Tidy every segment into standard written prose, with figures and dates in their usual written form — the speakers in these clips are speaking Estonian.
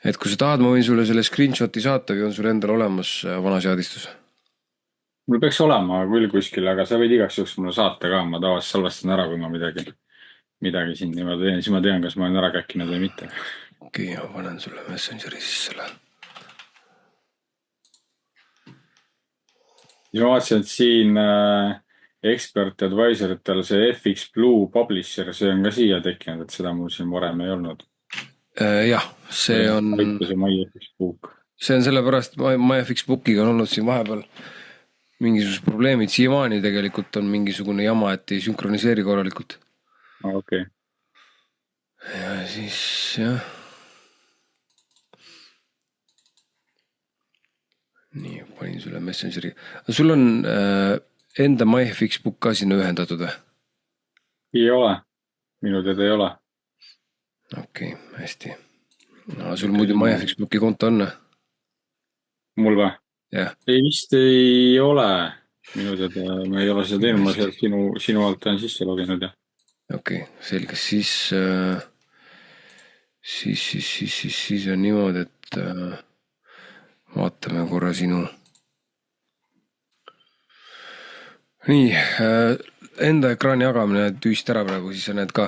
Et kui sa tahad, ma võin sulle selle screenshoti saata või on sul endal olemas vana seadistus? mul peaks olema küll kuskil, aga sa võid igaks juhuks mulle saata ka, ma tavaliselt salvestan ära, kui ma midagi siin niimoodi teen, siis ma tean, kas ma olen ära käkkinud või mitte. Okei, ma panen sulle Messengeri sisse selle. ja ma vaatasin, et siin Expert Advisoritel see FX Blue Publisher, see on ka siia tekkinud, et seda mul siin varem ei olnud. Jah, see on MyFX Book. See on sellepärast, MyFX Bookiga on olnud siin vahepeal mingisugused probleemid, siiamaani tegelikult on mingisugune jama, et ei sünkroniseeri korralikult. Okei. Ja siis jah. Nii, panin sulle Messengeri. Sul on enda MyFX Book ka sinna ühendatud või? Ei ole. Minu teada ei ole. Okei, hästi. No, sul muidu MyFX Booki konto on? Mul või? Jah. Ei, vist ei ole. Minu teada ma ei ole seda teinud, ma sealt sinu alt olen sisse loginud. Okei, selge. Siis on niimoodi, et vaatame korra sinu. Nii, enda ekraani jagamine tüüst ära praegu, siis sa näed ka.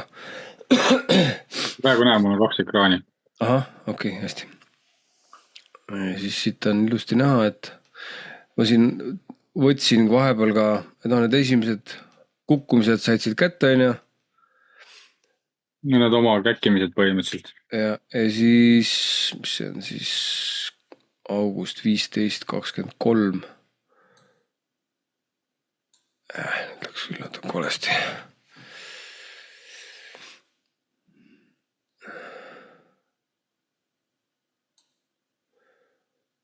Praegu näe, mul on 2 ekraani. Ahah, okei, hästi. Siis siit on ilusti näha, et ma siin võtsin vahepeal ka, et need esimesed kukkumised said siit kätte, on ju. Need oma käkkimised põhimõtteliselt. Ja siis, mis see on siis august 15-23. Läks küll natuke valesti.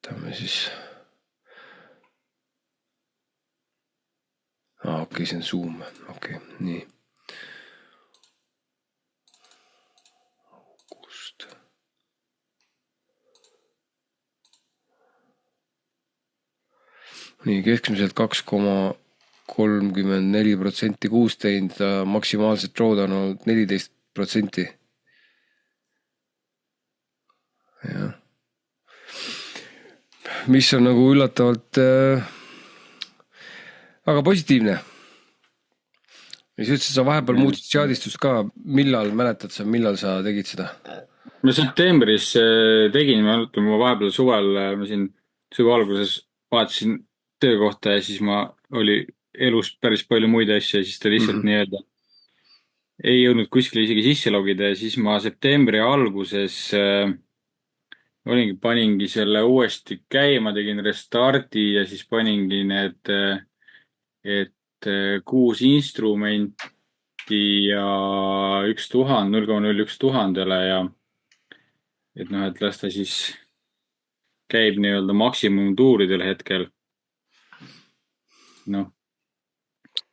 Võtame siis. Okei, see on Zoom. Okei, nii. August. Nii, keskmiselt 2,34% kuus teinud, maksimaalselt drawdown on 14%. Jah. Mis on nagu üllatavalt väga positiivne. Ja sa ütlesid, sa vahepeal muutsid seadistust ka. Mäletad sa, millal sa tegid seda? Ma septembris tegin, ma vahepeal suvel, ma siin suve alguses vaatasin töökohta ja siis oli elus päris palju muid asju ja siis ta lihtsalt nii-öelda ei jõudnud kuskile isegi sisse logida ja siis ma septembri alguses paningi selle uuesti käima, tegin restardi ja siis paningi need 6 instrumenti ja 0,01 tuhandele ja et las ta siis käib nii-öelda maksimumtuuridel hetkel.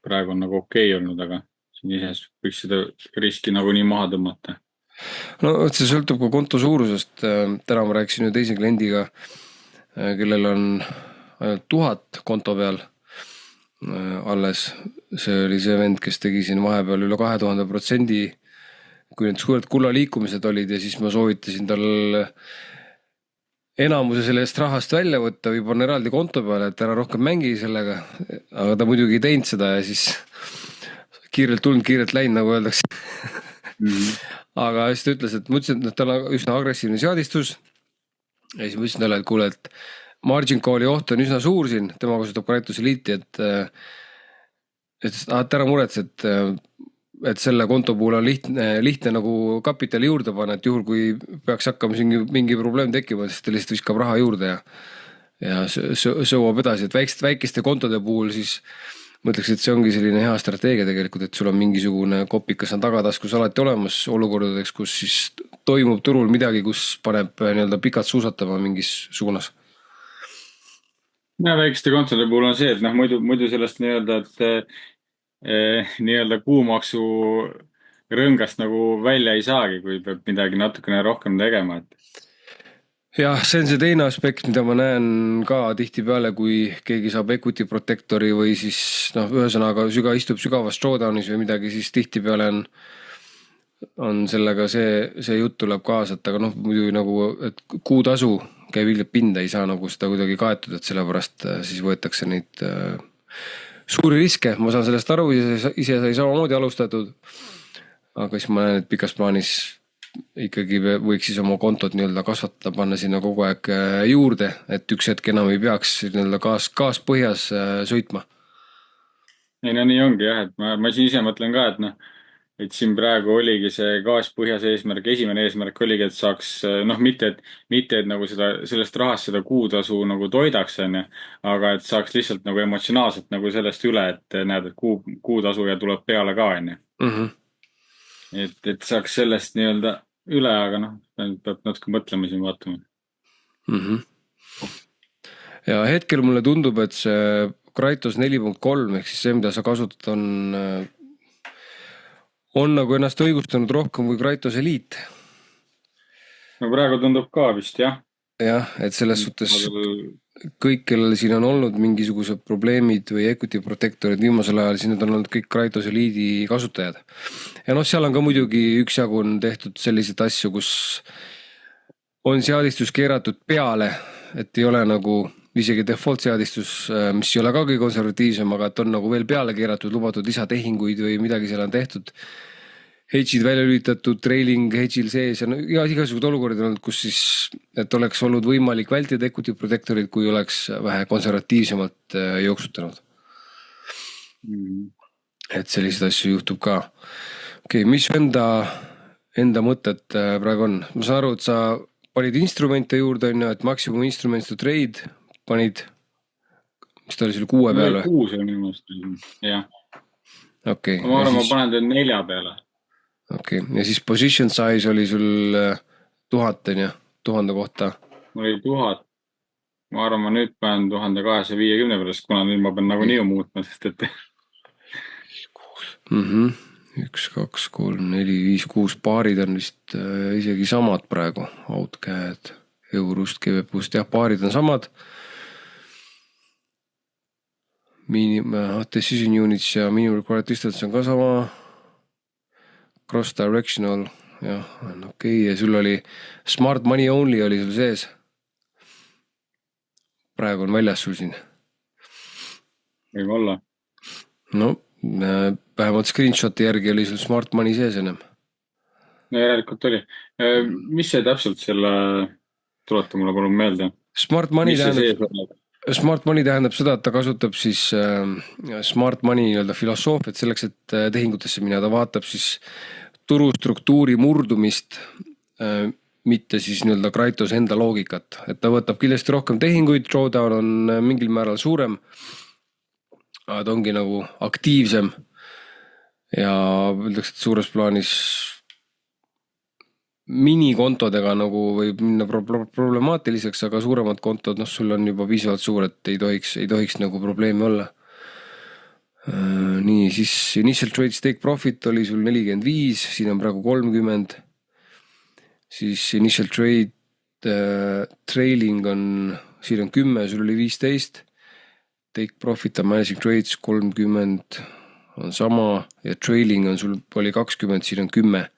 Praegu on nagu okei olnud, aga siin isest võiks seda riski nagu nii maha tõmmata. No see sõltub ka konto suurusest. Täna ma rääkisin ühe teise kliendiga, kellel on ainult 1000 konto peal alles. See oli see vend, kes tegi siin vahepeal üle 2000%, kui need suured kulla liikumised olid ja siis ma soovitasin tal enamuse sellest rahast välja võtta või panna eraldi konto peale, et ära rohkem mängi sellega. Aga ta muidugi ei teinud seda ja siis kiirelt tulnud, kiirelt läinud, nagu öeldakse. Aga siis ta ütles, et ma ütlesin, et tal on üsna agressiivne seadistus. Ja siis ma ütlesin talle, et kuule, et margin call'i oht on üsna suur siin, tema kasutab Karetuse liiti, et ära muretse, et selle konto puhul on lihtne nagu kapitali juurde panna, et juhul kui peaks hakkama mingi probleem tekkima, siis ta lihtsalt viskab raha juurde ja sõuab edasi, et väikeste kontode puhul siis mõtleks, et see ongi selline hea strateegia tegelikult, et sul on mingisugune kopikas on tagataskus alati olemas olukordadeks, kus siis toimub turul midagi, kus paneb nii-öelda pikalt suusatama mingis suunas. Ja väikeste kontode puhul on see, et muidu sellest nii-öelda, et nii-öelda kuumaksu rõngast nagu välja ei saagi, kui peab midagi natukene rohkem tegema. Jah, see on see teine aspekt, mida ma näen ka tihti peale, kui keegi saab equity protectori või siis ühesõnaga istub sügavas drawdownis või midagi, siis tihti peale on on sellega see jutt tuleb kaasa, et aga noh, muidu nagu, et kuutasu käib ilgelt pinda, ei saa nagu seda kuidagi kaetud, et sellepärast siis võetakse neid suuri riske, ma saan sellest aru, ise sai samamoodi alustatud. aga siis ma näen, et pikas plaanis ikkagi võiks siis oma kontot nii-öelda kasvatada, panna sinna kogu aeg juurde, et üks hetk enam ei peaks nii-öelda gaas põhjas sõitma. ei no nii ongi jah, et ma siin ise mõtlen ka, et noh, et siin praegu oligi see gaas põhjas eesmärk, esimene eesmärk oligi, et saaks noh, mitte et nagu sellest rahast seda kuutasu nagu toidaks, onju, aga et saaks lihtsalt nagu emotsionaalselt nagu sellest üle, et näed, et kuutasu ja tuleb peale ka, onju. Et saaks sellest nii-öelda üle, aga noh, peab natuke mõtlema siin vaatama. Ja hetkel mulle tundub, et see Kratos 4.3 ehk siis see, mida sa kasutad, on nagu ennast õigustanud rohkem kui Kratos Elite. no praegu tundub ka vist, jah. Jah, et selles suhtes kõik, kellel siin on olnud mingisugused probleemid või equity protectorid viimasel ajal, siis need on olnud kõik Kratos Elite'i kasutajad. Ja noh, seal on ka muidugi üksjagu on tehtud selliseid asju, kus on seadistus keeratud peale, et ei ole nagu isegi default seadistus, mis ei ole ka kõige konservatiivsem, aga et on nagu veel peale keeratud, lubatud lisatehinguid või midagi seal on tehtud. Hedge'id välja lülitatud, trailing hedge'il sees ja no, igasugused olukorrad on olnud, kus siis, et oleks olnud võimalik vältida equity protectorid, kui oleks vähe konservatiivsemalt jooksutanud. Et selliseid asju juhtub ka. Okei, mis enda mõtted praegu on? Ma saan aru, et sa panid instrumente juurde, et maximum instruments to trade panid, mis ta oli sul 6 peale? 6 on minu meelest, jah. Okay. Ma arvan, ma panen teil 4 peale. Okei, ja siis position size oli sul 1000, on ju, 1000 kohta? Oli 1000. Ma arvan, ma nüüd panen 1250 pärast, kuna nüüd ma pean nagu nii muutma, sest et... 1, 2, 3, 4, 5, 6 paarid on vist isegi samad praegu. Outcad, Eurust, GBPust, jah, paarid on samad. Decision units ja minimum required distance on ka sama. Cross directional, jah, on okei. Ja sul oli smart money only oli sul sees. Praegu on väljas sul siin. Võib olla. No, vähemalt screenshoti järgi oli sul smart money sees ennem. No järelikult oli. Mis see täpselt selle, tuleta mulle palun meelde? Smart money tähendab seda, et ta kasutab siis smart money nii-öelda filosoofiat selleks, et tehingutesse minna. Ta vaatab siis turustruktuuri murdumist, mitte siis nii-öelda Kratos enda loogikat. Et ta võtab kindlasti rohkem tehinguid, drawdown on mingil määral suurem, aga ta ongi nagu aktiivsem ja öeldakse, et suures plaanis minikontodega nagu võib minna problemaatiliseks, aga suuremad kontod, noh, sul on juba piisavalt suur, et ei tohiks nagu probleemi olla. Nii, siis initial trade stake profit oli sul 45, siin on praegu 30. Siis initial trade trailing on, siin on 10, sul oli 15. Take profit on managing trades 30 on sama ja trailing on sul oli 20, siin on 10.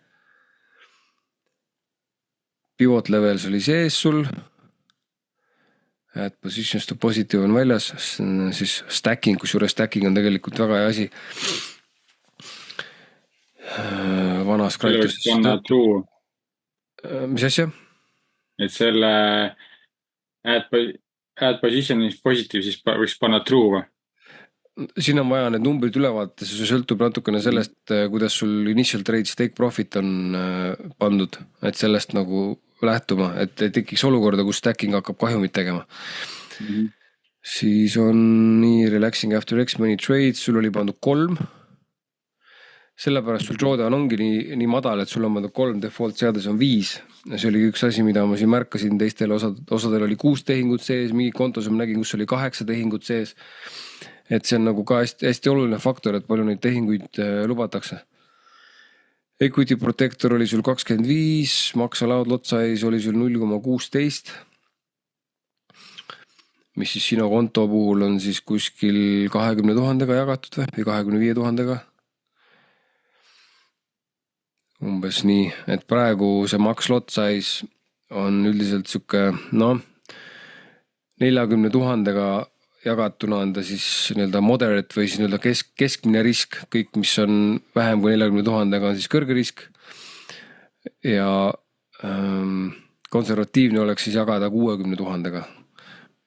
Pivot levels oli sees sul. Add positions to positive on väljas. Siis stacking, kusjuures stacking on tegelikult väga hea asi. Vanas Kratos. Mis asja? Et selle add positioning positive siis võiks panna true või? Siin on vaja need numbrid üle vaadata, see sõltub natukene sellest, kuidas sul initial trade stake profit on pandud, et sellest nagu lähtuma, et tekiks olukorda, kus stacking hakkab kahjumit tegema. Siis on nii relaxing after X many trades, sul oli pandud 3. Sellepärast sul drawdown ongi nii madal, et sul on pandud 3, default seadus on 5. See oli üks asi, mida ma siin märkasin, teistel osadel oli 6 tehingut sees, mingi kontos ma nägin, kus oli 8 tehingut sees. Et see on nagu ka hästi oluline faktor, et palju neid tehinguid lubatakse. Equity protector oli sul 25, max allowed lot size oli sul 0,16. Mis siis sinu konto puhul on siis kuskil 20 000-ga jagatud või 25 000-ga. umbes nii, et praegu see max lot size on üldiselt sihuke 40 000-ga jagatuna on ta siis nii-öelda moderate või siis nii-öelda keskmine risk, kõik, mis on vähem kui 40 000-ga on siis kõrge risk. Ja konservatiivne oleks siis jagada 60 000-ga.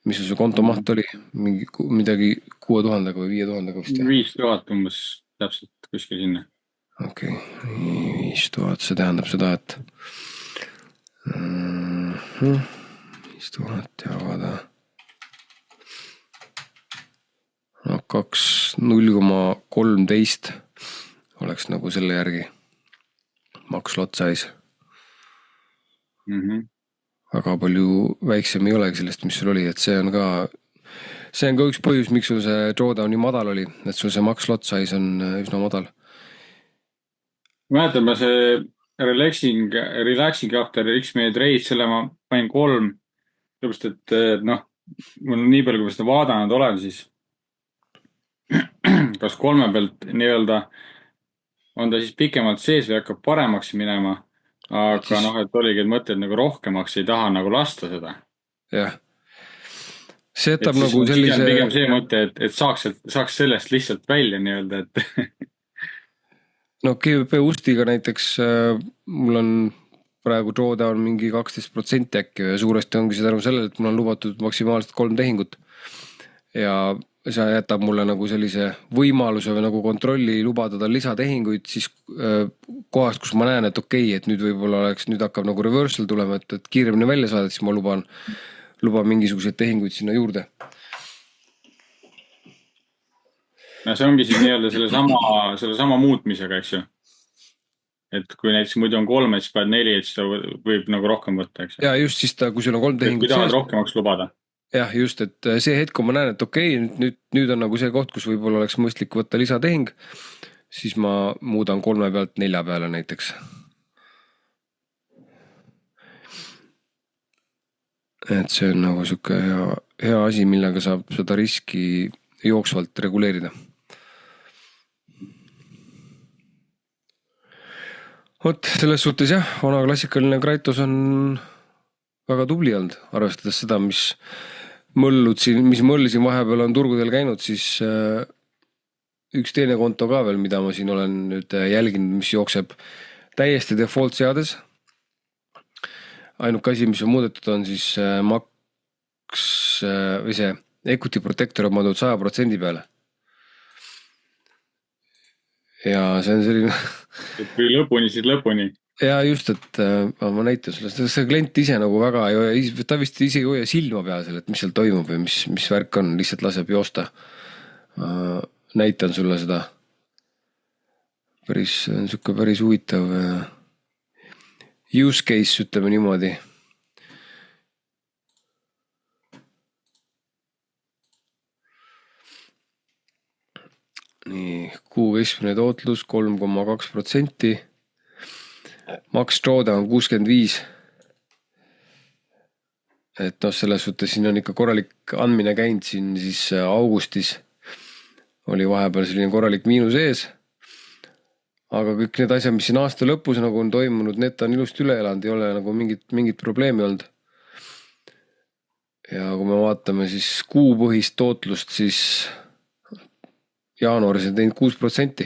Mis su konto maht oli? Midagi 6000-ga või 5000-ga vist? 5000 umbes, täpselt kuskil sinna. Okei, 5000, see tähendab seda, et 5000 jagada 0,13 oleks nagu selle järgi max lot size. Väga palju väiksem ei olegi sellest, mis sul oli, et see on ka üks põhjus, miks sul see drawdown nii madal oli, et sul see max lot size on üsna madal. Mäletan ma see relaxing after X-meie trade, selle ma panin 3, sellepärast et mul nii palju, kui ma seda vaadanud olen, siis kas 3 pealt nii-öelda on ta siis pikemalt sees või hakkab paremaks minema, aga et oligi, et mõtled nagu rohkemaks ei taha nagu lasta seda. Jah. See jätab nagu sellise... Pigem see mõte, et saaks sellest lihtsalt välja nii-öelda, et GBP Ustiga näiteks mul on praegu drawdown mingi 12% äkki ja suuresti ongi see tänu sellele, et mul on lubatud maksimaalselt 3 tehingut. Ja see jätab mulle nagu sellise võimaluse või nagu kontrolli lubada tal lisatehinguid siis kohast, kus ma näen, et okei, et nüüd võib-olla nüüd hakkab nagu reversal tulema, et kiiremini välja saada, siis ma luban mingisuguseid tehinguid sinna juurde. No see ongi siis nii-öelda selle sama muutmisega, eks ju. Et kui näiteks muidu on 3, et siis paned 4, et siis võib nagu rohkem võtta, eks ju. Ja just siis kui sul on 3 tehingut kui tahad rohkemaks lubada. Jah, just, et see hetk, kui ma näen, et okei, nüüd on nagu see koht, kus võib-olla oleks mõistlik võtta lisatehing, siis ma muudan 3 pealt 4 peale näiteks. Et see on nagu siuke hea asi, millega saab seda riski jooksvalt reguleerida. Vot selles suhtes jah, vana klassikaline Kraitos on väga tubli olnud, arvestades seda, mis möllisin vahepeal on turgudel käinud, siis üks teine konto ka veel, mida ma siin olen nüüd jälginud, mis jookseb täiesti default seades. Ainuke asi, mis on muudetud, on siis max või see equity protector on pandud 100% peale. Ja see on selline... Kui lõpuni, siis lõpuni. Ja just, et ma näitan sulle, see klient ise nagu väga, ta vist ise ei hoia silma peal seal, et mis seal toimub või mis värk on, lihtsalt laseb joosta. Näitan sulle seda. Päris huvitav use case, ütleme niimoodi. Nii, kuu keskmine tootlus 3,2%. Max drawdown 65. Et selles suhtes siin on ikka korralik andmine käinud siin siis augustis. Oli vahepeal selline korralik miinus ees. Aga kõik need asjad, mis siin aasta lõpus nagu on toimunud, need on ilusti üle elanud, ei ole nagu mingit probleemi olnud. Ja kui me vaatame siis kuupõhist tootlust, siis jaanuaris on teinud 6%.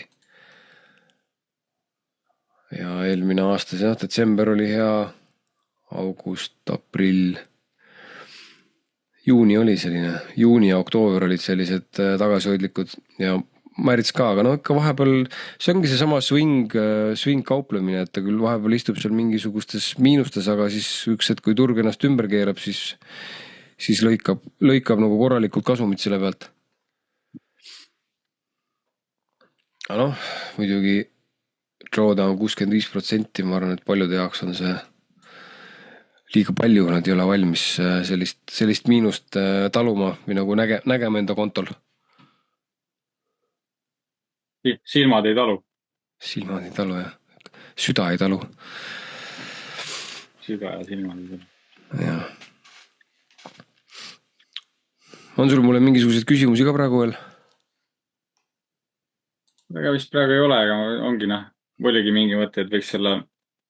Ja eelmine aasta, detsember oli hea, august, aprill, juuni oli selline, juuni ja oktoober olid sellised tagasihoidlikud ja märts ka, aga ikka vahepeal, see ongi see sama swing kauplemine, et ta küll vahepeal istub seal mingisugustes miinustes, aga siis üks hetk, kui turg ennast ümber keerab, siis lõikab nagu korralikult kasumit selle pealt. Aga muidugi drawdown 65%, ma arvan, et paljude jaoks on see liiga palju, nad ei ole valmis sellist miinust taluma või nagu nägema enda kontol. Silmad ei talu. Silmad ei talu, jah. Süda ei talu. Süda ja silmad ei talu. Jah. On sul mulle mingisuguseid küsimusi ka praegu veel? Väga vist praegu ei ole, aga ongi oligi mingi mõte, et võiks selle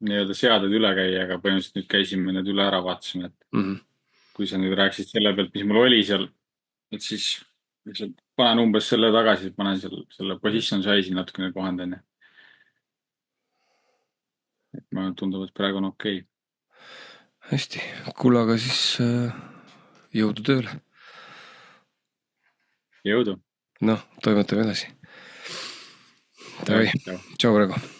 nii-öelda seaded üle käia, aga põhimõtteliselt nüüd käisime need üle ära, vaatasime, et kui sa nüüd rääkisid selle pealt, mis mul oli seal, et siis lihtsalt panen umbes selle tagasi, panen selle position size'i natukene kohandan. Et ma tundub, et praegu on okei. hästi, kuule, aga siis jõudu tööle. Jõudu. Noh, toimetame edasi. Davai, tšau praegu.